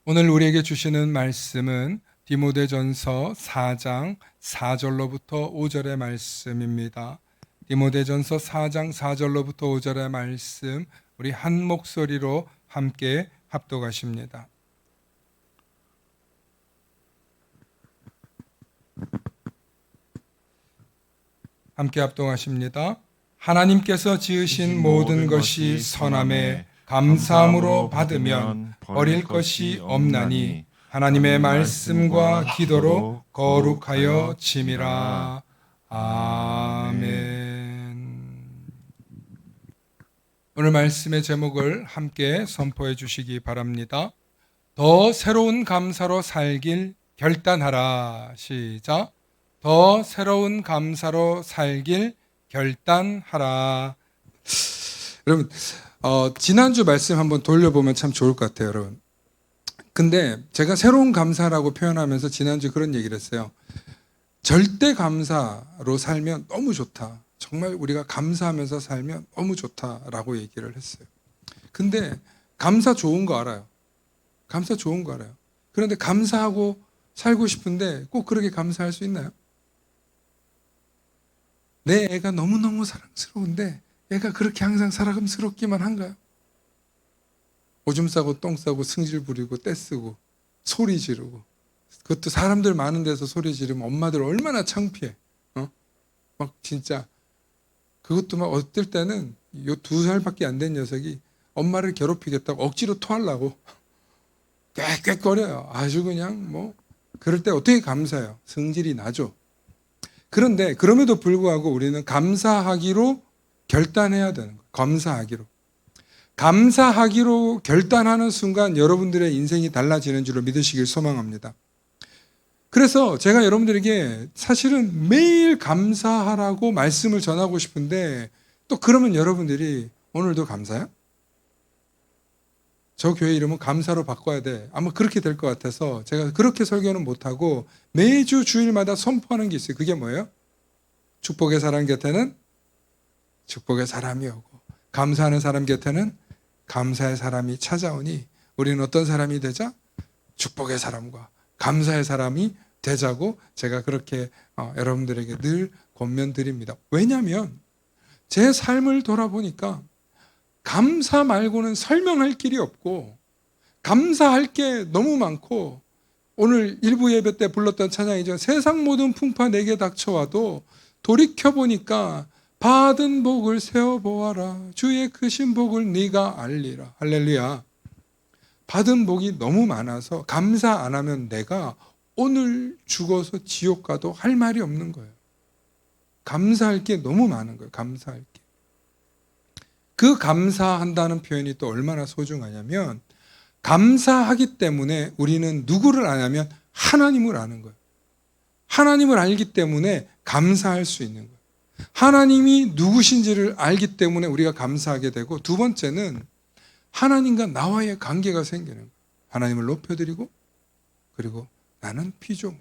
오늘 우리에게 주시는 말씀은 디모데전서 4장 4절로부터 5절의 말씀입니다. 디모데전서 4장 4절로부터 5절의 말씀, 우리 한 목소리로 함께 합독하십니다. 함께 합독하십니다. 하나님께서 지으신 모든 것이 선함에 감사함으로 받으면 버릴 것이 없나니 하나님의 말씀과 기도로 거룩하여 짐이라. 아멘. 오늘 말씀의 제목을 함께 선포해 주시기 바랍니다. 더 새로운 감사로 살길 결단하라. 시작. 더 새로운 감사로 살길 결단하라. 여러분, 지난주 말씀 한번 돌려보면 참 좋을 것 같아요, 여러분. 근데 제가 새로운 감사라고 표현하면서 지난주 그런 얘기를 했어요. 절대 감사로 살면 너무 좋다. 정말 우리가 감사하면서 살면 너무 좋다라고 얘기를 했어요. 근데 감사 좋은 거 알아요. 감사 좋은 거 알아요. 그런데 감사하고 살고 싶은데 꼭 그렇게 감사할 수 있나요? 내 애가 너무너무 사랑스러운데 애가 그렇게 항상 사랑스럽기만 한가요? 오줌 싸고 똥 싸고 승질 부리고 떼쓰고 소리 지르고, 그것도 사람들 많은 데서 소리 지르면 엄마들 얼마나 창피해. 막 진짜 그것도 막 어떨 때는 요 2살밖에 안 된 녀석이 엄마를 괴롭히겠다고 억지로 토하려고 꽥꽥거려요. 아주 그냥 뭐 그럴 때 어떻게 감사해요? 성질이 나죠. 그런데 그럼에도 불구하고 우리는 감사하기로 결단해야 되는 거예요. 감사하기로 결단하는 순간 여러분들의 인생이 달라지는 줄로 믿으시길 소망합니다. 그래서 제가 여러분들에게 사실은 매일 감사하라고 말씀을 전하고 싶은데, 또 그러면 여러분들이 오늘도 감사해요? 저 교회 이름은 감사로 바꿔야 돼. 아마 그렇게 될 것 같아서 제가 그렇게 설교는 못하고 매주 주일마다 선포하는 게 있어요. 그게 뭐예요? 축복의 사람 곁에는 축복의 사람이 오고, 감사하는 사람 곁에는 감사의 사람이 찾아오니 우리는 어떤 사람이 되자? 축복의 사람과 감사의 사람이 되자고 제가 그렇게 여러분들에게 늘 권면드립니다. 왜냐하면 제 삶을 돌아보니까 감사 말고는 설명할 길이 없고, 감사할 게 너무 많고, 오늘 일부 예배 때 불렀던 찬양이죠. 세상 모든 풍파 내게 닥쳐와도 돌이켜보니까 받은 복을 세어보아라. 주의 크신 복을 네가 알리라. 할렐루야. 받은 복이 너무 많아서 감사 안 하면 내가 오늘 죽어서 지옥 가도 할 말이 없는 거예요. 감사할 게 너무 많은 거예요. 감사할 게. 그 감사한다는 표현이 또 얼마나 소중하냐면, 감사하기 때문에 우리는 누구를 아냐면 하나님을 아는 거예요. 하나님을 알기 때문에 감사할 수 있는 거예요. 하나님이 누구신지를 알기 때문에 우리가 감사하게 되고, 두 번째는 하나님과 나와의 관계가 생기는 거예요. 하나님을 높여드리고, 그리고 나는 피조물.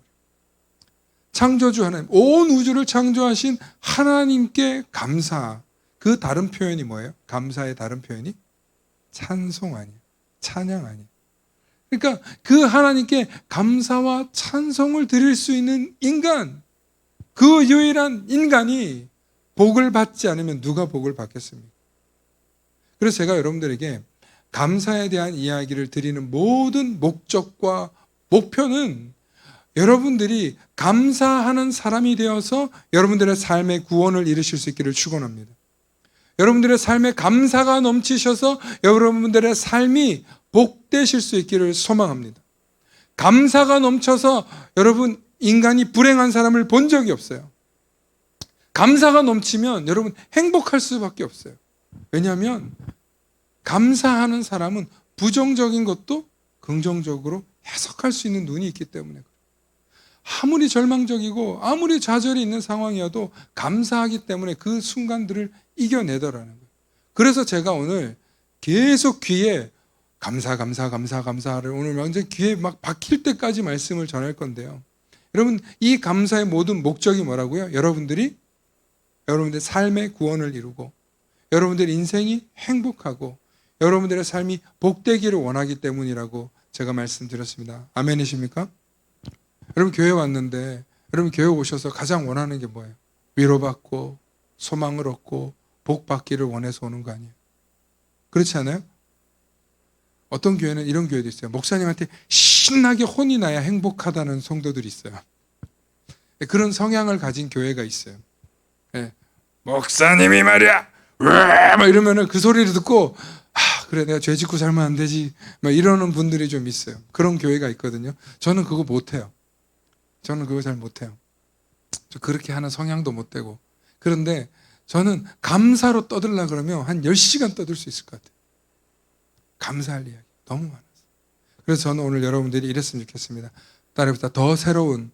창조주 하나님, 온 우주를 창조하신 하나님께 감사. 그 다른 표현이 뭐예요? 감사의 다른 표현이 찬송 아니에요. 찬양 아니에요. 그러니까 그 하나님께 감사와 찬송을 드릴 수 있는 인간, 그 유일한 인간이 복을 받지 않으면 누가 복을 받겠습니까? 그래서 제가 여러분들에게 감사에 대한 이야기를 드리는 모든 목적과 목표는 여러분들이 감사하는 사람이 되어서 여러분들의 삶의 구원을 이루실 수 있기를 축원합니다. 여러분들의 삶에 감사가 넘치셔서 여러분들의 삶이 복되실 수 있기를 소망합니다. 감사가 넘쳐서 여러분, 인간이 불행한 사람을 본 적이 없어요. 감사가 넘치면 여러분 행복할 수밖에 없어요. 왜냐하면 감사하는 사람은 부정적인 것도 긍정적으로 해석할 수 있는 눈이 있기 때문에 그래요. 아무리 절망적이고 아무리 좌절이 있는 상황이어도 감사하기 때문에 그 순간들을 이겨내더라는 거예요. 그래서 제가 오늘 계속 귀에 감사를 오늘 완전 귀에 막 박힐 때까지 말씀을 전할 건데요. 여러분, 이 감사의 모든 목적이 뭐라고요? 여러분들의 삶의 구원을 이루고, 여러분들의 인생이 행복하고, 여러분들의 삶이 복되기를 원하기 때문이라고 제가 말씀드렸습니다. 아멘이십니까? 여러분 교회 왔는데 여러분 교회 오셔서 가장 원하는 게 뭐예요? 위로받고 소망을 얻고 복 받기를 원해서 오는 거 아니에요? 그렇지 않아요? 어떤 교회는 이런 교회도 있어요. 목사님한테 신나게 혼이 나야 행복하다는 성도들이 있어요. 그런 성향을 가진 교회가 있어요. 네. 목사님이 말이야 막 이러면은 그 소리를 듣고 그래 내가 죄 짓고 살면 안 되지 막 이러는 분들이 좀 있어요. 그런 교회가 있거든요. 저는 그거 못해요. 저는 그거 잘 못해요. 저 그렇게 하는 성향도 못 되고. 그런데 저는 감사로 떠들라 그러면 한 10시간 떠들 수 있을 것 같아요. 감사할 이야기 너무 많아서. 그래서 저는 오늘 여러분들이 이랬으면 좋겠습니다. 따라해보다 더 새로운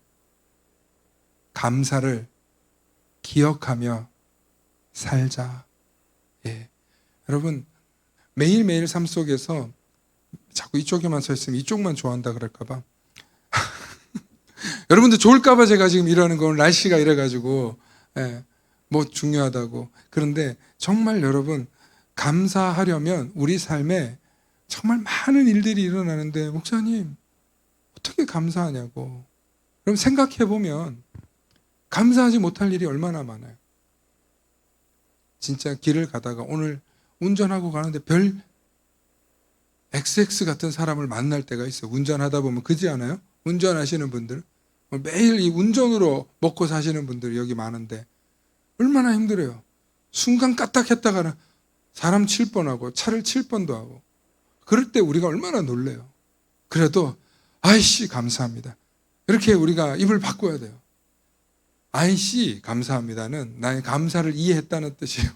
감사를 기억하며 살자. 예. 여러분 매일매일 삶 속에서 자꾸 이쪽에만 서 있으면 이쪽만 좋아한다 그럴까봐 여러분들 좋을까봐 제가 지금 이러는 건 날씨가 이래가지고 뭐 중요하다고. 그런데 정말 여러분 감사하려면 우리 삶에 정말 많은 일들이 일어나는데 목사님 어떻게 감사하냐고. 그럼 생각해보면 감사하지 못할 일이 얼마나 많아요. 진짜 길을 가다가 오늘 운전하고 가는데 별 XX 같은 사람을 만날 때가 있어요. 운전하다 보면 그지 않아요? 운전하시는 분들 매일 이 운전으로 먹고 사시는 분들이 여기 많은데 얼마나 힘들어요. 순간 까딱했다가는 사람 칠 뻔하고 차를 칠 뻔도 하고 그럴 때 우리가 얼마나 놀래요. 그래도 아이씨 감사합니다. 이렇게 우리가 입을 바꿔야 돼요. 아이씨 감사합니다는 나의 감사를 이해했다는 뜻이에요.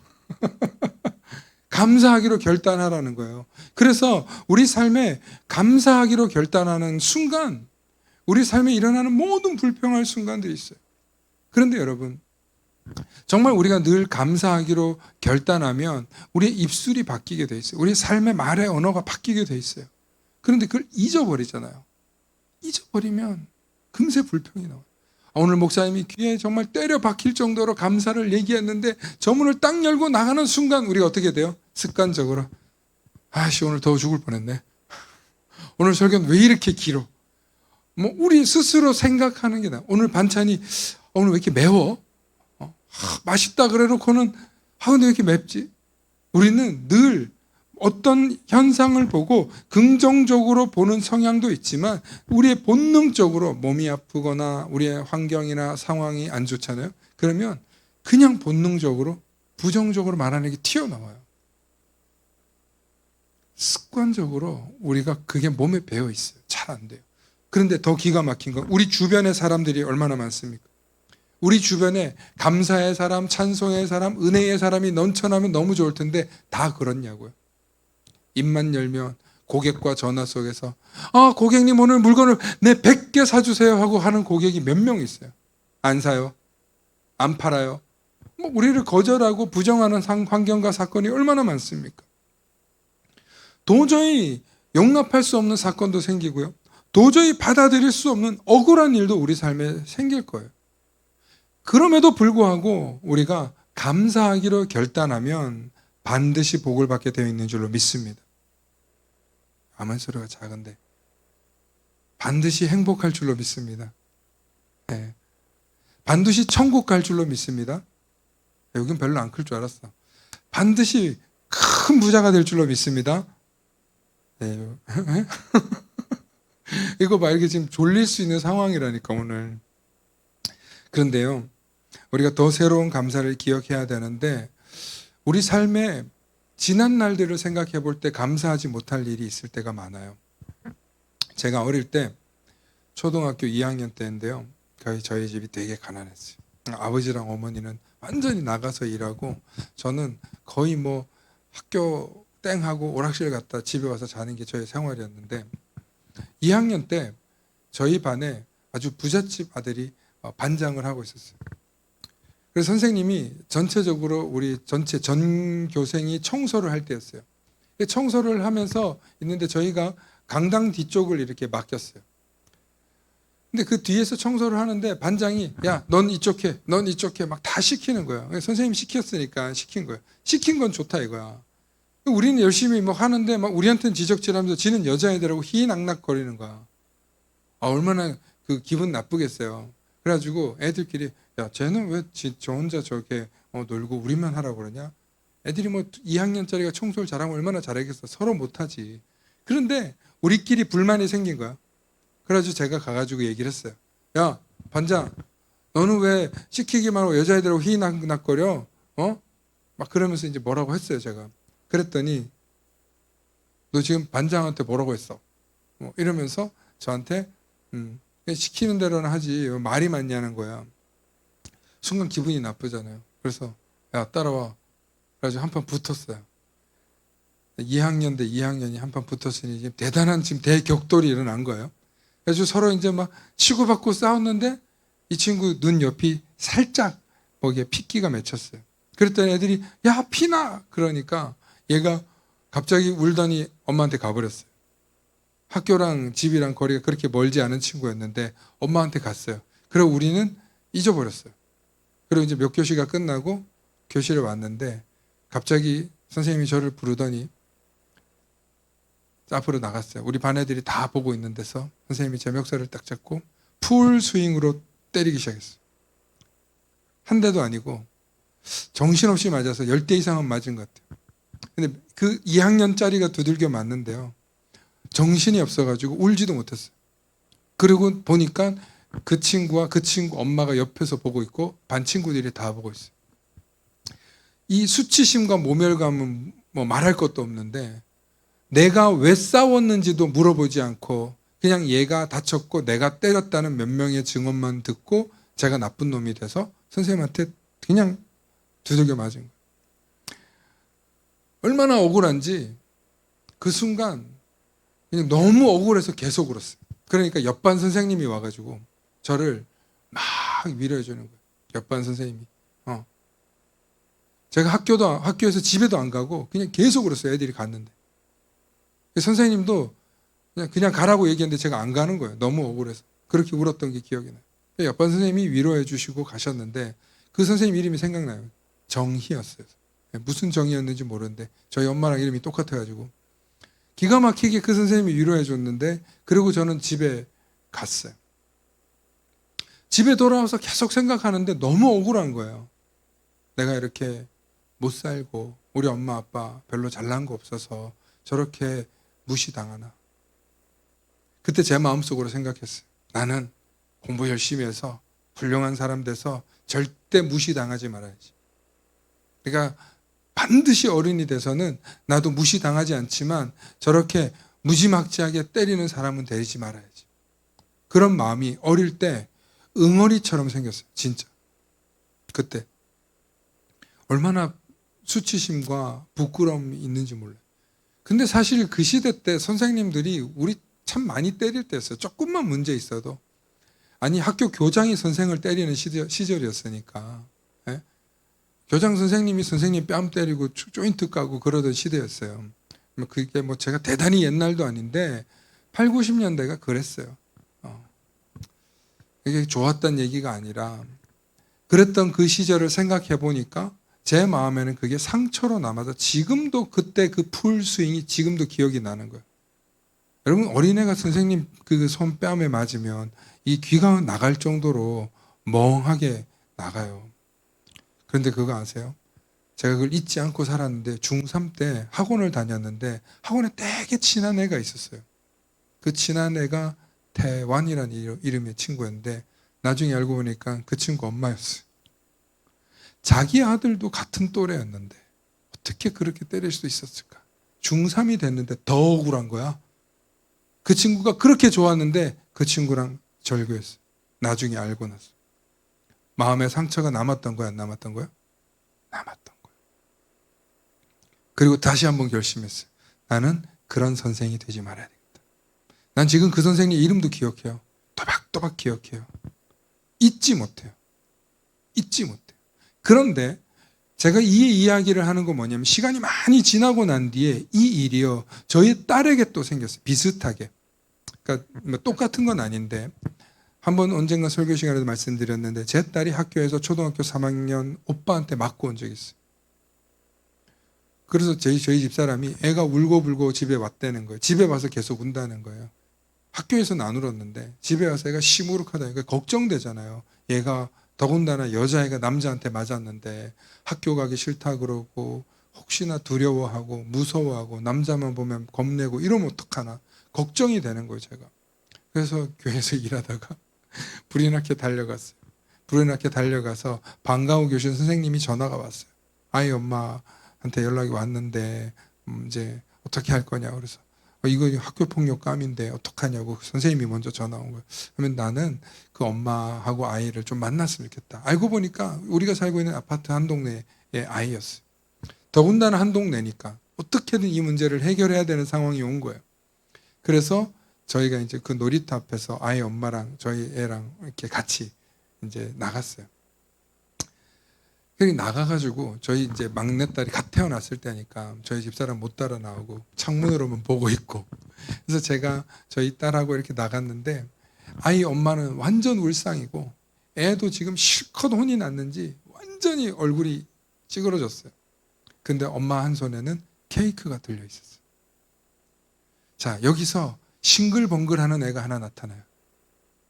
감사하기로 결단하라는 거예요. 그래서 우리 삶에 감사하기로 결단하는 순간 우리 삶에 일어나는 모든 불평할 순간들이 있어요. 그런데 여러분 정말 우리가 늘 감사하기로 결단하면 우리의 입술이 바뀌게 돼 있어요. 우리 삶의 말의 언어가 바뀌게 돼 있어요. 그런데 그걸 잊어버리잖아요. 잊어버리면 금세 불평이 나와요. 오늘 목사님이 귀에 정말 때려 박힐 정도로 감사를 얘기했는데 저 문을 딱 열고 나가는 순간 우리가 어떻게 돼요? 습관적으로 아씨 오늘 더워 죽을 뻔했네. 오늘 설교는 왜 이렇게 길어? 뭐 우리 스스로 생각하는 게 나아. 오늘 반찬이 오늘 왜 이렇게 매워? 맛있다 그래놓고는 근데 왜 이렇게 맵지? 우리는 늘 어떤 현상을 보고 긍정적으로 보는 성향도 있지만 우리의 본능적으로 몸이 아프거나 우리의 환경이나 상황이 안 좋잖아요. 그러면 그냥 본능적으로 부정적으로 말하는 게 튀어나와요. 습관적으로 우리가 그게 몸에 배어 있어요. 잘 안 돼요. 그런데 더 기가 막힌 건 우리 주변의 사람들이 얼마나 많습니까? 우리 주변에 감사의 사람, 찬송의 사람, 은혜의 사람이 넘쳐나면 너무 좋을 텐데 다 그렇냐고요. 입만 열면 고객과 전화 속에서 고객님 오늘 물건을 내 100개 사주세요 하고 하는 고객이 몇 명 있어요. 안 사요. 안 팔아요. 뭐 우리를 거절하고 부정하는 환경과 사건이 얼마나 많습니까? 도저히 용납할 수 없는 사건도 생기고요. 도저히 받아들일 수 없는 억울한 일도 우리 삶에 생길 거예요. 그럼에도 불구하고 우리가 감사하기로 결단하면 반드시 복을 받게 되어 있는 줄로 믿습니다. 아멘 소리가 작은데 반드시 행복할 줄로 믿습니다. 네. 반드시 천국 갈 줄로 믿습니다. 여긴 별로 안 클 줄 알았어. 반드시 큰 부자가 될 줄로 믿습니다. 네. 이거 봐, 이게 지금 졸릴 수 있는 상황이라니까 오늘. 그런데요, 우리가 더 새로운 감사를 기억해야 되는데 우리 삶에 지난 날들을 생각해 볼 때 감사하지 못할 일이 있을 때가 많아요. 제가 어릴 때 초등학교 2학년 때인데요. 저희 집이 되게 가난했어요. 아버지랑 어머니는 완전히 나가서 일하고 저는 거의 뭐 학교 땡하고 오락실 갔다 집에 와서 자는 게 저의 생활이었는데 2학년 때 저희 반에 아주 부잣집 아들이 반장을 하고 있었어요. 그래서 선생님이 전체적으로 우리 전체 전교생이 청소를 할 때였어요. 청소를 하면서 있는데 저희가 강당 뒤쪽을 이렇게 맡겼어요. 근데 그 뒤에서 청소를 하는데 반장이 야, 넌 이쪽 해, 넌 이쪽 해 막 다 시키는 거예요. 선생님이 시켰으니까 시킨 거예요. 시킨 건 좋다 이거야. 우리는 열심히 뭐 하는데 막 우리한테는 지적질하면서 지는 여자애들하고 희낙낙거리는 거야. 얼마나 그 기분 나쁘겠어요. 그래가지고 애들끼리 야 쟤는 왜 저 혼자 저렇게 놀고 우리만 하라고 그러냐? 애들이 뭐 2학년짜리가 청소를 잘하면 얼마나 잘하겠어. 서로 못하지. 그런데 우리끼리 불만이 생긴 거야. 그래가지고 제가 가가지고 얘기를 했어요. 야 반장 너는 왜 시키기만 하고 여자애들하고 희낙낙거려? 막 그러면서 이제 뭐라고 했어요 제가. 그랬더니 너 지금 반장한테 뭐라고 했어? 이러면서 저한테 시키는 대로는 하지 말이 많냐는 거야. 순간 기분이 나쁘잖아요. 그래서 야 따라와. 그래가지고 한판 붙었어요. 2학년 대 2학년이 한판 붙었으니 지금 대단한 지금 대격돌이 일어난 거예요. 그래서 서로 이제 막 치고받고 싸웠는데 이 친구 눈 옆이 살짝 거기에 핏기가 맺혔어요. 그랬더니 애들이 야 피나 그러니까 얘가 갑자기 울더니 엄마한테 가버렸어요. 학교랑 집이랑 거리가 그렇게 멀지 않은 친구였는데 엄마한테 갔어요. 그리고 우리는 잊어버렸어요. 그리고 이제 몇 교시가 끝나고 교실에 왔는데 갑자기 선생님이 저를 부르더니 앞으로 나갔어요. 우리 반 애들이 다 보고 있는 데서 선생님이 제 멱살을 딱 잡고 풀 스윙으로 때리기 시작했어요. 한 대도 아니고 정신없이 맞아서 10대 이상은 맞은 것 같아요. 근데 그 2학년짜리가 두들겨 맞는데요. 정신이 없어가지고 울지도 못했어요. 그리고 보니까 그 친구와 그 친구 엄마가 옆에서 보고 있고 반 친구들이 다 보고 있어요. 이 수치심과 모멸감은 뭐 말할 것도 없는데 내가 왜 싸웠는지도 물어보지 않고 그냥 얘가 다쳤고 내가 때렸다는 몇 명의 증언만 듣고 제가 나쁜 놈이 돼서 선생님한테 그냥 두들겨 맞은 거예요. 얼마나 억울한지 그 순간 그냥 너무 억울해서 계속 울었어요. 그러니까 옆반 선생님이 와가지고 저를 막 위로해 주는 거예요. 옆반 선생님이. 제가 학교에서 집에도 안 가고 그냥 계속 울었어요. 애들이 갔는데. 선생님도 그냥 가라고 얘기했는데 제가 안 가는 거예요. 너무 억울해서. 그렇게 울었던 게 기억이 나요. 옆반 선생님이 위로해 주시고 가셨는데 그 선생님 이름이 생각나요. 정희였어요. 무슨 정희였는지 모르는데 저희 엄마랑 이름이 똑같아가지고 기가 막히게 그 선생님이 위로해 줬는데 그리고 저는 집에 갔어요. 집에 돌아와서 계속 생각하는데 너무 억울한 거예요. 내가 이렇게 못 살고 우리 엄마 아빠 별로 잘난 거 없어서 저렇게 무시당하나. 그때 제 마음속으로 생각했어요. 나는 공부 열심히 해서 훌륭한 사람 돼서 절대 무시당하지 말아야지. 그러니까 반드시 어른이 돼서는 나도 무시당하지 않지만 저렇게 무지막지하게 때리는 사람은 되지 말아야지. 그런 마음이 어릴 때 응어리처럼 생겼어요. 진짜. 그때. 얼마나 수치심과 부끄러움이 있는지 몰라요. 근데 사실 그 시대 때 선생님들이 우리 참 많이 때릴 때였어요. 조금만 문제 있어도. 아니 학교 교장이 선생을 때리는 시절이었으니까. 예? 교장 선생님이 선생님 뺨 때리고 조인트 까고 그러던 시대였어요. 그게 뭐 제가 대단히 옛날도 아닌데 8, 90년대가 그랬어요. 이게 좋았던 얘기가 아니라 그랬던 그 시절을 생각해 보니까 제 마음에는 그게 상처로 남아서 지금도 그때 그 풀스윙이 지금도 기억이 나는 거예요. 여러분 어린애가 선생님 그 손뺨에 맞으면 이 귀가 나갈 정도로 멍하게 나가요. 그런데 그거 아세요? 제가 그걸 잊지 않고 살았는데 중3 때 학원을 다녔는데 학원에 되게 친한 애가 있었어요. 그 친한 애가 태완이라는 이름의 친구였는데 나중에 알고 보니까 그 친구 엄마였어요. 자기 아들도 같은 또래였는데 어떻게 그렇게 때릴 수 있었을까? 중3이 됐는데 더 억울한 거야. 그 친구가 그렇게 좋았는데 그 친구랑 절교했어요. 나중에 알고 나서. 마음에 상처가 남았던 거야, 안 남았던 거야? 남았던 거야. 그리고 다시 한번 결심했어요. 나는 그런 선생이 되지 말아야 되겠다. 난 지금 그 선생님 이름도 기억해요. 또박또박 기억해요. 잊지 못해요. 잊지 못해요. 그런데 제가 이 이야기를 하는 건 뭐냐면 시간이 많이 지나고 난 뒤에 이 일이요. 저희 딸에게 또 생겼어요. 비슷하게. 그러니까 뭐 똑같은 건 아닌데 한번 언젠가 설교 시간에도 말씀드렸는데 제 딸이 학교에서 초등학교 3학년 오빠한테 맞고 온 적이 있어요. 그래서 저희 집사람이 애가 울고불고 집에 왔다는 거예요. 집에 와서 계속 운다는 거예요. 학교에서는 안 울었는데 집에 와서 애가 시무룩하다니까 걱정되잖아요. 얘가 더군다나 여자애가 남자한테 맞았는데 학교 가기 싫다 그러고 혹시나 두려워하고 무서워하고 남자만 보면 겁내고 이러면 어떡하나 걱정이 되는 거예요, 제가. 그래서 교회에서 일하다가 불이 나게 달려갔어요. 불이 나게 달려가서 방과후 교실 선생님이 전화가 왔어요. 아이 엄마한테 연락이 왔는데 이제 어떻게 할 거냐. 그래서 이거 학교폭력감인데 어떡하냐고 선생님이 먼저 전화 온 거예요. 그러면 나는 그 엄마하고 아이를 좀 만났으면 좋겠다. 알고 보니까 우리가 살고 있는 아파트 한 동네의 아이였어요. 더군다나 한 동네니까 어떻게든 이 문제를 해결해야 되는 상황이 온 거예요. 그래서 저희가 이제 그 놀이터 앞에서 아이 엄마랑 저희 애랑 이렇게 같이 이제 나갔어요. 그리고 나가가지고 저희 이제 막내딸이 갓 태어났을 때니까 저희 집사람 못 따라 나오고 창문으로만 보고 있고, 그래서 제가 저희 딸하고 이렇게 나갔는데 아이 엄마는 완전 울상이고 애도 지금 실컷 혼이 났는지 완전히 얼굴이 찌그러졌어요. 근데 엄마 한 손에는 케이크가 들려 있었어요. 자, 여기서 싱글벙글하는 애가 하나 나타나요.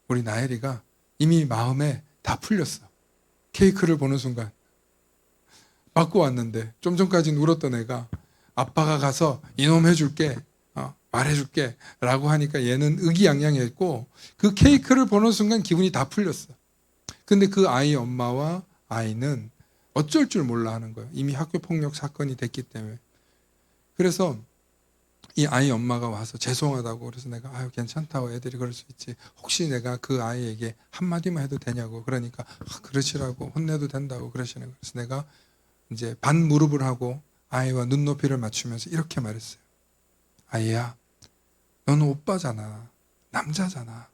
우리 나엘이가 이미 마음에 다 풀렸어. 케이크를 보는 순간 맞고 왔는데 좀 전까지는 울었던 애가 아빠가 가서 이놈 해줄게, 말해줄게 라고 하니까 얘는 의기양양했고 그 케이크를 보는 순간 기분이 다 풀렸어. 근데 그 아이 엄마와 아이는 어쩔 줄 몰라 하는 거예요. 이미 학교 폭력 사건이 됐기 때문에. 그래서 이 아이 엄마가 와서 죄송하다고, 그래서 내가 아유 괜찮다고, 애들이 그럴 수 있지, 혹시 내가 그 아이에게 한마디만 해도 되냐고, 그러니까 그러시라고, 혼내도 된다고 그러시는 거예요. 그래서 내가 이제 반무릎을 하고 아이와 눈높이를 맞추면서 이렇게 말했어요. 아이야, 너는 오빠잖아. 남자잖아.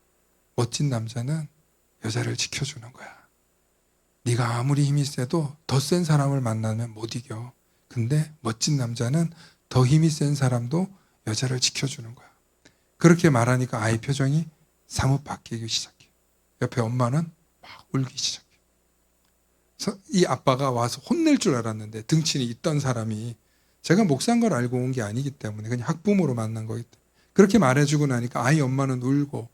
멋진 남자는 여자를 지켜주는 거야. 네가 아무리 힘이 세도 더 센 사람을 만나면 못 이겨. 근데 멋진 남자는 더 힘이 센 사람도 여자를 지켜주는 거야. 그렇게 말하니까 아이 표정이 사뭇 바뀌기 시작해요. 옆에 엄마는 막 울기 시작해요. 그래서 이 아빠가 와서 혼낼 줄 알았는데 등친이 있던 사람이, 제가 목사인 걸 알고 온 게 아니기 때문에 그냥 학부모로 만난 거기 때문에 그렇게 말해주고 나니까 아이 엄마는 울고,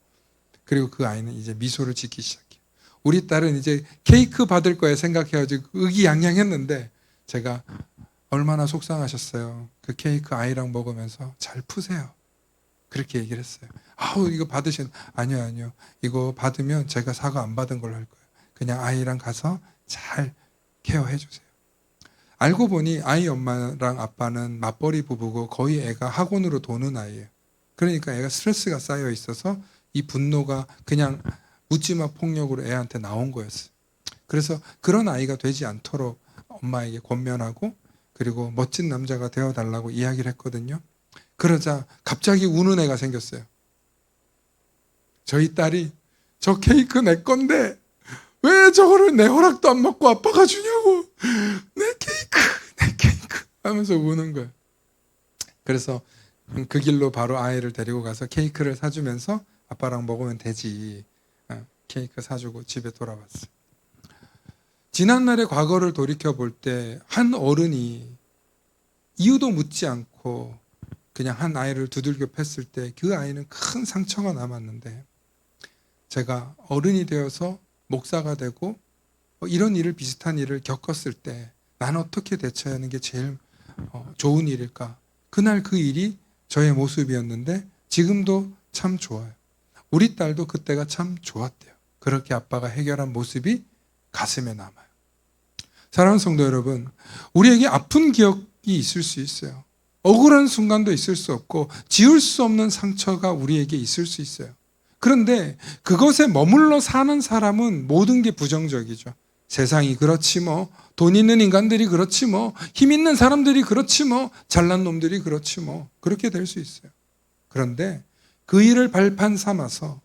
그리고 그 아이는 이제 미소를 짓기 시작해요. 우리 딸은 이제 케이크 받을 거에 생각해가지고 의기양양했는데 제가 얼마나 속상하셨어요. 그 케이크 아이랑 먹으면서 잘 푸세요. 그렇게 얘기를 했어요. 아우 이거 받으신, 아니요 이거 받으면 제가 사과 안 받은 걸로 할 거예요. 그냥 아이랑 가서 잘 케어해 주세요. 알고 보니 아이 엄마랑 아빠는 맞벌이 부부고 거의 애가 학원으로 도는 아이예요. 그러니까 애가 스트레스가 쌓여 있어서 이 분노가 그냥 묻지마 폭력으로 애한테 나온 거였어요. 그래서 그런 아이가 되지 않도록 엄마에게 권면하고 그리고 멋진 남자가 되어달라고 이야기를 했거든요. 그러자 갑자기 우는 애가 생겼어요. 저희 딸이 저 케이크 내 건데 왜 저거를 내 허락도 안 받고 아빠가 주냐고, 내 케이크 하면서 우는 거예요. 그래서 그 길로 바로 아이를 데리고 가서 케이크를 사주면서 아빠랑 먹으면 되지, 케이크 사주고 집에 돌아왔어요. 지난날의 과거를 돌이켜 볼 때 한 어른이 이유도 묻지 않고 그냥 한 아이를 두들겨 팼을 때 그 아이는 큰 상처가 남았는데, 제가 어른이 되어서 목사가 되고 이런 일을, 비슷한 일을 겪었을 때 나는 어떻게 대처하는 게 제일 좋은 일일까? 그날 그 일이 저의 모습이었는데 지금도 참 좋아요. 우리 딸도 그때가 참 좋았대요. 그렇게 아빠가 해결한 모습이 가슴에 남아요. 사랑하는 성도 여러분, 우리에게 아픈 기억이 있을 수 있어요. 억울한 순간도 있을 수 없고 지울 수 없는 상처가 우리에게 있을 수 있어요. 그런데 그것에 머물러 사는 사람은 모든 게 부정적이죠. 세상이 그렇지 뭐, 돈 있는 인간들이 그렇지 뭐, 힘 있는 사람들이 그렇지 뭐, 잘난 놈들이 그렇지 뭐, 그렇게 될 수 있어요. 그런데 그 일을 발판 삼아서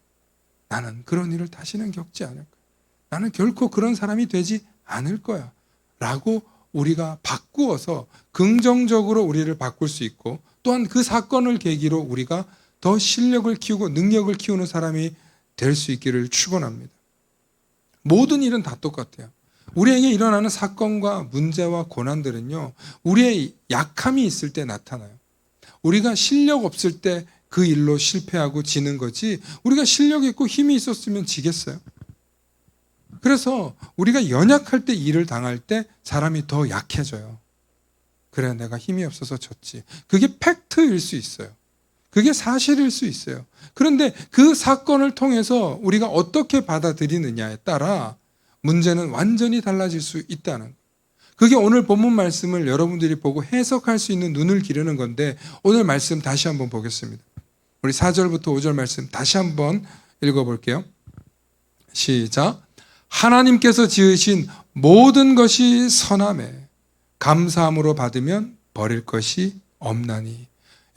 나는 그런 일을 다시는 겪지 않을 거야, 나는 결코 그런 사람이 되지 않을 거야 라고 우리가 바꾸어서 긍정적으로 우리를 바꿀 수 있고, 또한 그 사건을 계기로 우리가 더 실력을 키우고 능력을 키우는 사람이 될 수 있기를 축원합니다. 모든 일은 다 똑같아요. 우리에게 일어나는 사건과 문제와 고난들은요, 우리의 약함이 있을 때 나타나요. 우리가 실력 없을 때 그 일로 실패하고 지는 거지, 우리가 실력 있고 힘이 있었으면 지겠어요? 그래서 우리가 연약할 때 일을 당할 때 사람이 더 약해져요. 그래, 내가 힘이 없어서 졌지. 그게 팩트일 수 있어요. 그게 사실일 수 있어요. 그런데 그 사건을 통해서 우리가 어떻게 받아들이느냐에 따라 문제는 완전히 달라질 수 있다는 거예요. 그게 오늘 본문 말씀을 여러분들이 보고 해석할 수 있는 눈을 기르는 건데, 오늘 말씀 다시 한번 보겠습니다. 우리 4절부터 5절 말씀 다시 한번 읽어볼게요. 시작. 하나님께서 지으신 모든 것이 선하매 감사함으로 받으면 버릴 것이 없나니.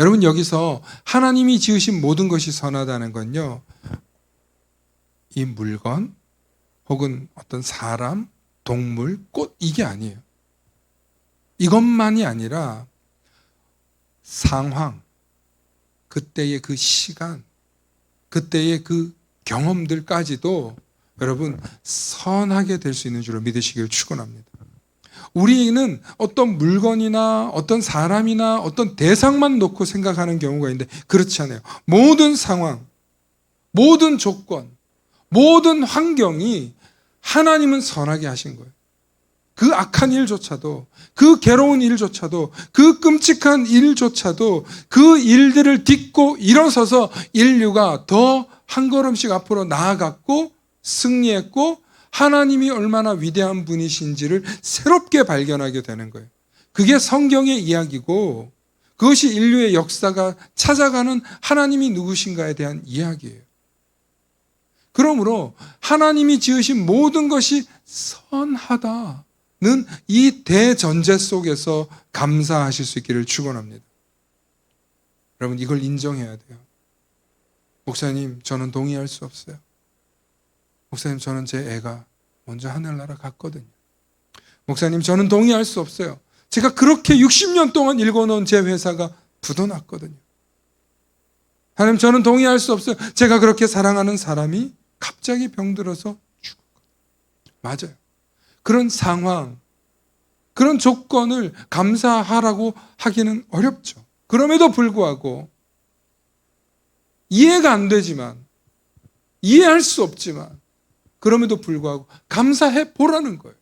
여러분, 여기서 하나님이 지으신 모든 것이 선하다는 건요, 이 물건 혹은 어떤 사람, 동물, 꽃, 이게 아니에요. 이것만이 아니라 상황, 그때의 그 시간, 그때의 그 경험들까지도 여러분 선하게 될 수 있는 줄로 믿으시길 축원합니다. 우리는 어떤 물건이나 어떤 사람이나 어떤 대상만 놓고 생각하는 경우가 있는데 그렇지 않아요. 모든 상황, 모든 조건, 모든 환경이 하나님은 선하게 하신 거예요. 그 악한 일조차도, 그 괴로운 일조차도, 그 끔찍한 일조차도 그 일들을 딛고 일어서서 인류가 더 한 걸음씩 앞으로 나아갔고 승리했고 하나님이 얼마나 위대한 분이신지를 새롭게 발견하게 되는 거예요. 그게 성경의 이야기고 그것이 인류의 역사가 찾아가는 하나님이 누구신가에 대한 이야기예요. 그러므로 하나님이 지으신 모든 것이 선하다는 이 대전제 속에서 감사하실 수 있기를 축원합니다. 여러분, 이걸 인정해야 돼요. 목사님, 저는 동의할 수 없어요. 목사님, 저는 제 애가 먼저 하늘나라 갔거든요. 목사님, 저는 동의할 수 없어요. 제가 그렇게 60년 동안 읽어놓은 제 회사가 부도났거든요. 하나님, 저는 동의할 수 없어요. 제가 그렇게 사랑하는 사람이 갑자기 병들어서 죽었거든요. 맞아요. 그런 상황, 그런 조건을 감사하라고 하기는 어렵죠. 그럼에도 불구하고 이해가 안 되지만, 이해할 수 없지만 그럼에도 불구하고 감사해 보라는 거예요.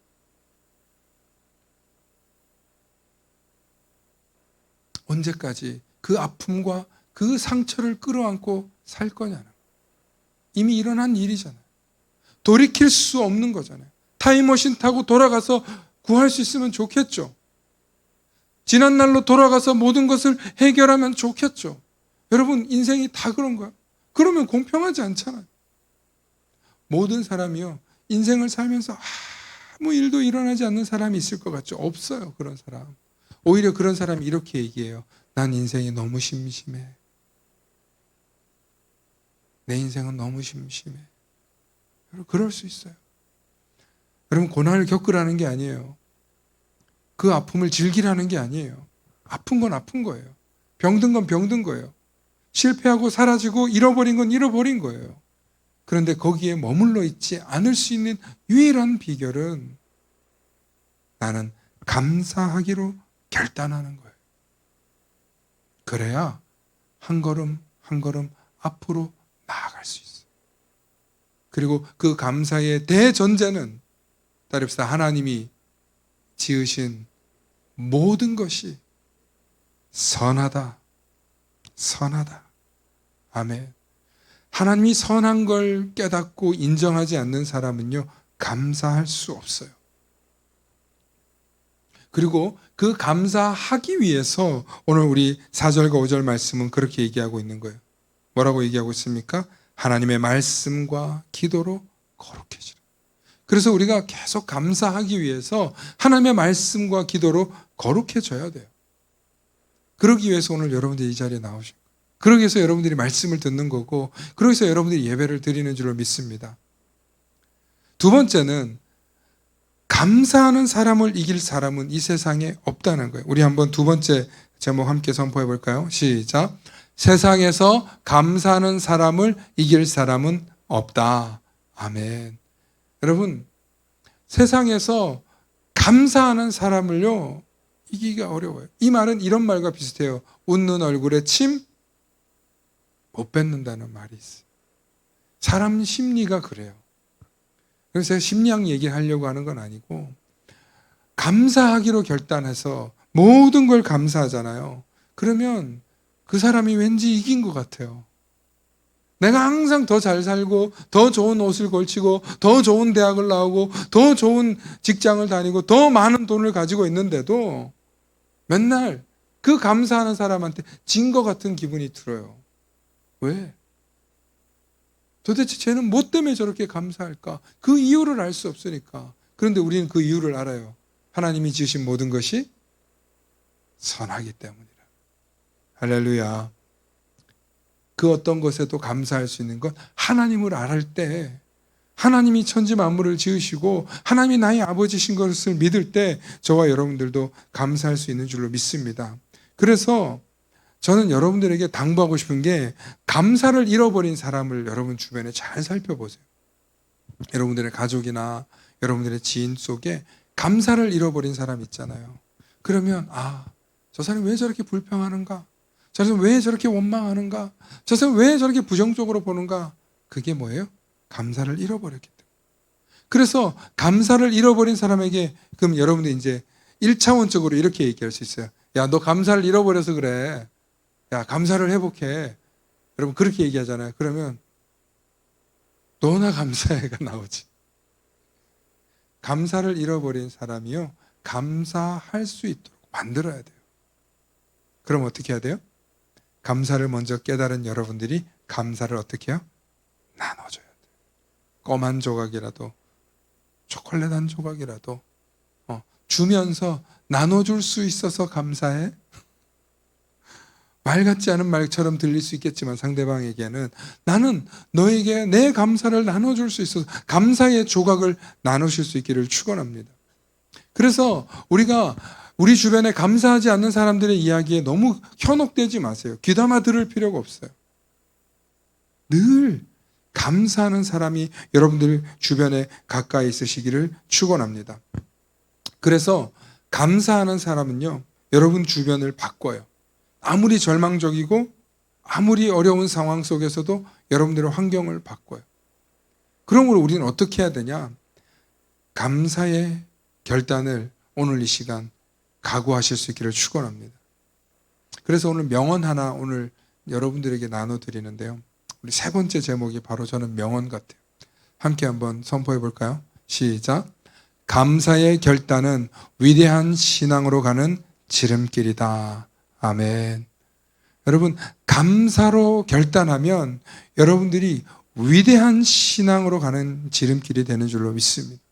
언제까지 그 아픔과 그 상처를 끌어안고 살 거냐는 거예요. 이미 일어난 일이잖아요. 돌이킬 수 없는 거잖아요. 타임머신 타고 돌아가서 구할 수 있으면 좋겠죠. 지난 날로 돌아가서 모든 것을 해결하면 좋겠죠. 여러분, 인생이 다 그런 거야. 그러면 공평하지 않잖아요. 모든 사람이요, 인생을 살면서 아무 일도 일어나지 않는 사람이 있을 것 같죠? 없어요, 그런 사람. 오히려 그런 사람이 이렇게 얘기해요. 난 인생이 너무 심심해. 내 인생은 너무 심심해. 여러분, 그럴 수 있어요. 여러분, 고난을 겪으라는 게 아니에요. 그 아픔을 즐기라는 게 아니에요. 아픈 건 아픈 거예요. 병든 건 병든 거예요. 실패하고 사라지고 잃어버린 건 잃어버린 거예요. 그런데 거기에 머물러 있지 않을 수 있는 유일한 비결은 나는 감사하기로 결단하는 거예요. 그래야 한 걸음 한 걸음 앞으로 나아갈 수 있어요. 그리고 그 감사의 대전제는 따릅시다. 하나님이 지으신 모든 것이 선하다. 선하다. 아멘. 하나님이 선한 걸 깨닫고 인정하지 않는 사람은요, 감사할 수 없어요. 그리고 그 감사하기 위해서 오늘 우리 4절과 5절 말씀은 그렇게 얘기하고 있는 거예요. 뭐라고 얘기하고 있습니까? 하나님의 말씀과 기도로 거룩해지라. 그래서 우리가 계속 감사하기 위해서 하나님의 말씀과 기도로 거룩해져야 돼요. 그러기 위해서 오늘 여러분들이 이 자리에 나오신 거예요. 그러기 위해서 여러분들이 말씀을 듣는 거고, 그러기 위해서 여러분들이 예배를 드리는 줄로 믿습니다. 두 번째는 감사하는 사람을 이길 사람은 이 세상에 없다는 거예요. 우리 한번 두 번째 제목 함께 선포해 볼까요? 시작. 세상에서 감사하는 사람을 이길 사람은 없다. 아멘. 여러분, 세상에서 감사하는 사람을요, 이기기가 어려워요. 이 말은 이런 말과 비슷해요. 웃는 얼굴에 침 못 뱉는다는 말이 있어요. 사람 심리가 그래요. 그래서 제가 심리학 얘기하려고 하는 건 아니고, 감사하기로 결단해서 모든 걸 감사하잖아요. 그러면 그 사람이 왠지 이긴 것 같아요. 내가 항상 더 잘 살고, 더 좋은 옷을 걸치고, 더 좋은 대학을 나오고, 더 좋은 직장을 다니고, 더 많은 돈을 가지고 있는데도 맨날 그 감사하는 사람한테 진 것 같은 기분이 들어요. 왜? 도대체 쟤는 뭐 때문에 저렇게 감사할까? 그 이유를 알 수 없으니까. 그런데 우리는 그 이유를 알아요. 하나님이 지으신 모든 것이 선하기 때문이라. 할렐루야. 그 어떤 것에도 감사할 수 있는 건 하나님을 알을 때, 하나님이 천지 만물을 지으시고 하나님이 나의 아버지신 것을 믿을 때 저와 여러분들도 감사할 수 있는 줄로 믿습니다. 그래서 저는 여러분들에게 당부하고 싶은 게, 감사를 잃어버린 사람을 여러분 주변에 잘 살펴보세요. 여러분들의 가족이나 여러분들의 지인 속에 감사를 잃어버린 사람 있잖아요. 그러면 저 사람이 왜 저렇게 불평하는가? 저 사람이 왜 저렇게 원망하는가? 저 사람이 왜 저렇게 부정적으로 보는가? 그게 뭐예요? 감사를 잃어버렸기 때문에. 그래서 감사를 잃어버린 사람에게 그럼 여러분들 이제 1차원적으로 이렇게 얘기할 수 있어요. 야, 너 감사를 잃어버려서 그래. 야, 감사를 회복해. 여러분 그렇게 얘기하잖아요. 그러면 너나 감사해가 나오지. 감사를 잃어버린 사람이요, 감사할 수 있도록 만들어야 돼요. 그럼 어떻게 해야 돼요? 감사를 먼저 깨달은 여러분들이 감사를 어떻게 해요? 나눠줘야 돼요. 껌 한 조각이라도, 초콜릿 한 조각이라도 주면서 나눠줄 수 있어서 감사해. 말 같지 않은 말처럼 들릴 수 있겠지만 상대방에게는 나는 너에게 내 감사를 나눠줄 수 있어서 감사의 조각을 나누실 수 있기를 축원합니다. 그래서 우리가 우리 주변에 감사하지 않는 사람들의 이야기에 너무 현혹되지 마세요. 귀담아 들을 필요가 없어요. 늘 감사하는 사람이 여러분들 주변에 가까이 있으시기를 축원합니다. 그래서 감사하는 사람은요, 여러분 주변을 바꿔요. 아무리 절망적이고 아무리 어려운 상황 속에서도 여러분들의 환경을 바꿔요. 그러므로 우리는 어떻게 해야 되냐? 감사의 결단을 오늘 이 시간 각오하실 수 있기를 축원합니다. 그래서 오늘 명언 하나 오늘 여러분들에게 나눠드리는데요. 우리 세 번째 제목이 바로 저는 명언 같아요. 함께 한번 선포해 볼까요? 시작. 감사의 결단은 위대한 신앙으로 가는 지름길이다. 아멘. 여러분, 감사로 결단하면 여러분들이 위대한 신앙으로 가는 지름길이 되는 줄로 믿습니다.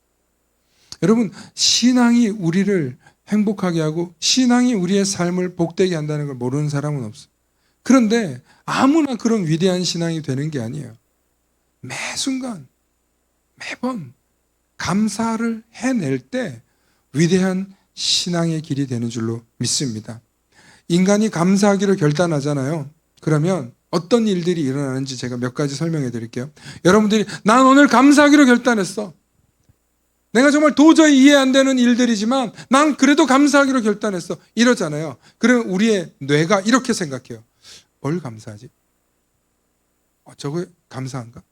여러분, 신앙이 우리를 행복하게 하고 신앙이 우리의 삶을 복되게 한다는 걸 모르는 사람은 없어요. 그런데 아무나 그런 위대한 신앙이 되는 게 아니에요. 매 순간, 매번 감사를 해낼 때 위대한 신앙의 길이 되는 줄로 믿습니다. 인간이 감사하기로 결단하잖아요. 그러면 어떤 일들이 일어나는지 제가 몇 가지 설명해 드릴게요. 여러분들이 난 오늘 감사하기로 결단했어. 내가 정말 도저히 이해 안 되는 일들이지만 난 그래도 감사하기로 결단했어. 이러잖아요. 그러면 우리의 뇌가 이렇게 생각해요. 뭘 감사하지? 저거 감사한가?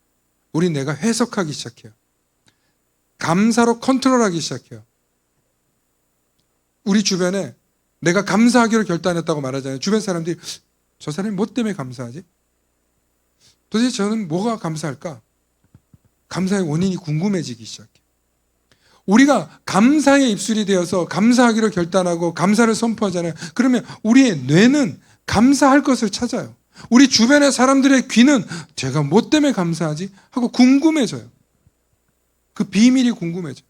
우리 뇌가 해석하기 시작해요. 감사로 컨트롤하기 시작해요. 우리 주변에 내가 감사하기로 결단했다고 말하잖아요. 주변 사람들이 저 사람이 뭐 때문에 감사하지? 도대체 저는 뭐가 감사할까? 감사의 원인이 궁금해지기 시작해요. 우리가 감사의 입술이 되어서 감사하기로 결단하고 감사를 선포하잖아요. 그러면 우리의 뇌는 감사할 것을 찾아요. 우리 주변의 사람들의 귀는 제가 뭐 때문에 감사하지? 하고 궁금해져요. 그 비밀이 궁금해져요.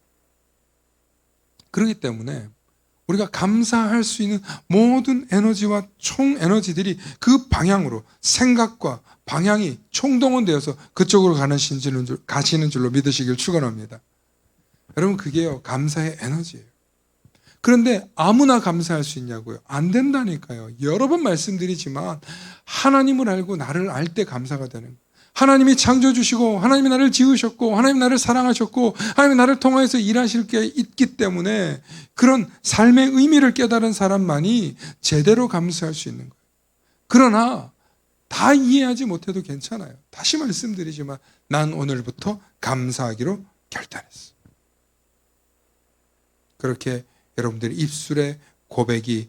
그렇기 때문에 우리가 감사할 수 있는 모든 에너지와 총 에너지들이 그 방향으로 생각과 방향이 총동원되어서 그쪽으로 가시는 줄로 믿으시길 축원합니다. 여러분, 그게요, 감사의 에너지예요. 그런데 아무나 감사할 수 있냐고요? 안 된다니까요. 여러 번 말씀드리지만 하나님을 알고 나를 알 때 감사가 되는 거예요. 하나님이 창조주시고 하나님이 나를 지으셨고 하나님이 나를 사랑하셨고 하나님이 나를 통하여서 일하실 게 있기 때문에 그런 삶의 의미를 깨달은 사람만이 제대로 감사할 수 있는 거예요. 그러나 다 이해하지 못해도 괜찮아요. 다시 말씀드리지만 난 오늘부터 감사하기로 결단했어. 그렇게 여러분들의 입술의 고백이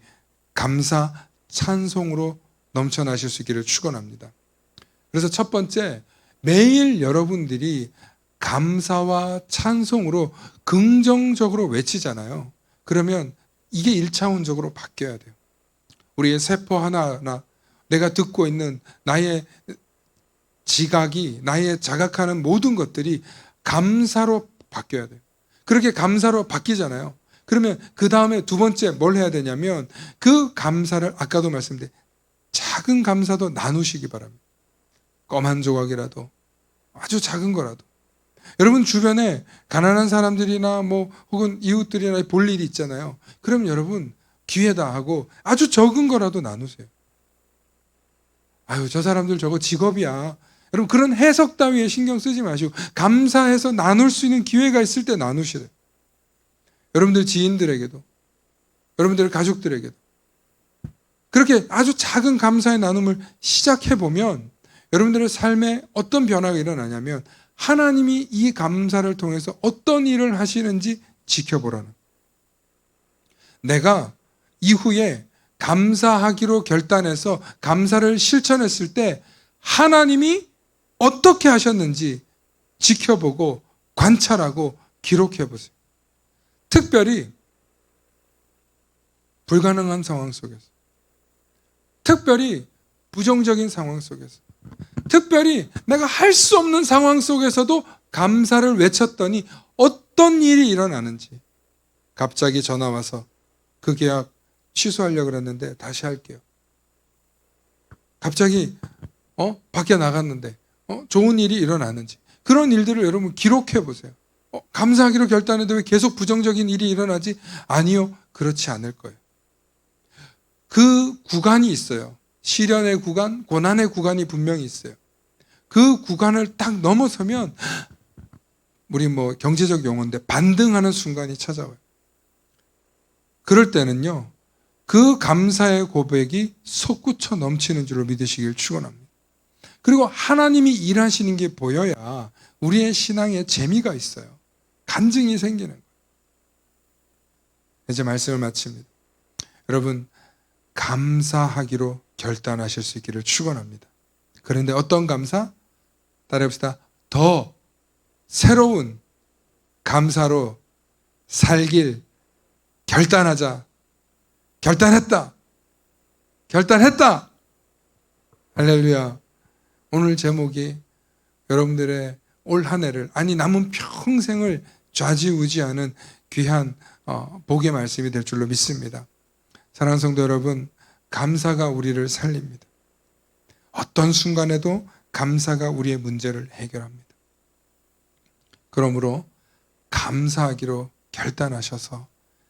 감사, 찬송으로 넘쳐나실 수 있기를 축원합니다. 그래서 첫 번째, 매일 여러분들이 감사와 찬송으로 긍정적으로 외치잖아요. 그러면 이게 1차원적으로 바뀌어야 돼요. 우리의 세포 하나하나, 내가 듣고 있는 나의 지각이, 나의 자각하는 모든 것들이 감사로 바뀌어야 돼요. 그렇게 감사로 바뀌잖아요. 그러면 그 다음에 두 번째 뭘 해야 되냐면 그 감사를 아까도 말씀드린 작은 감사도 나누시기 바랍니다. 껌 한 조각이라도, 아주 작은 거라도. 여러분 주변에 가난한 사람들이나 뭐 혹은 이웃들이나 볼 일이 있잖아요. 그럼 여러분 기회다 하고 아주 적은 거라도 나누세요. 아유, 저 사람들 저거 직업이야. 여러분 그런 해석 따위에 신경 쓰지 마시고 감사해서 나눌 수 있는 기회가 있을 때 나누시래요. 여러분들 지인들에게도, 여러분들 가족들에게도 그렇게 아주 작은 감사의 나눔을 시작해보면 여러분들의 삶에 어떤 변화가 일어나냐면 하나님이 이 감사를 통해서 어떤 일을 하시는지 지켜보라는, 내가 이후에 감사하기로 결단해서 감사를 실천했을 때 하나님이 어떻게 하셨는지 지켜보고 관찰하고 기록해보세요. 특별히 불가능한 상황 속에서, 특별히 부정적인 상황 속에서, 특별히 내가 할 수 없는 상황 속에서도 감사를 외쳤더니 어떤 일이 일어나는지. 갑자기 전화 와서 그 계약 취소하려고 그랬는데 다시 할게요. 갑자기 밖에 나갔는데 좋은 일이 일어나는지. 그런 일들을 여러분 기록해 보세요. 감사하기로 결단했는데 왜 계속 부정적인 일이 일어나지? 아니요, 그렇지 않을 거예요. 그 구간이 있어요. 시련의 구간, 고난의 구간이 분명히 있어요. 그 구간을 딱 넘어서면 우리 뭐 경제적 용어인데 반등하는 순간이 찾아와요. 그럴 때는요, 그 감사의 고백이 솟구쳐 넘치는 줄로 믿으시길 축원합니다. 그리고 하나님이 일하시는 게 보여야 우리의 신앙에 재미가 있어요. 간증이 생기는 거예요. 이제 말씀을 마칩니다. 여러분, 감사하기로 결단하실 수 있기를 축원합니다. 그런데 어떤 감사? 따라해봅시다. 더 새로운 감사로 살길 결단하자. 결단했다. 결단했다. 할렐루야. 오늘 제목이 여러분들의 올 한 해를, 아니 남은 평생을 좌지우지하는 귀한 복의 말씀이 될 줄로 믿습니다. 사랑하는 성도 여러분, 감사가 우리를 살립니다. 어떤 순간에도 감사가 우리의 문제를 해결합니다. 그러므로 감사하기로 결단하셔서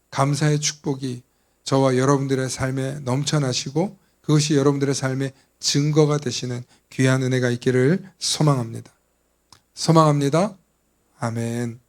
감사의 축복이 저와 여러분들의 삶에 넘쳐나시고 그것이 여러분들의 삶의 증거가 되시는 귀한 은혜가 있기를 소망합니다. 소망합니다. 아멘.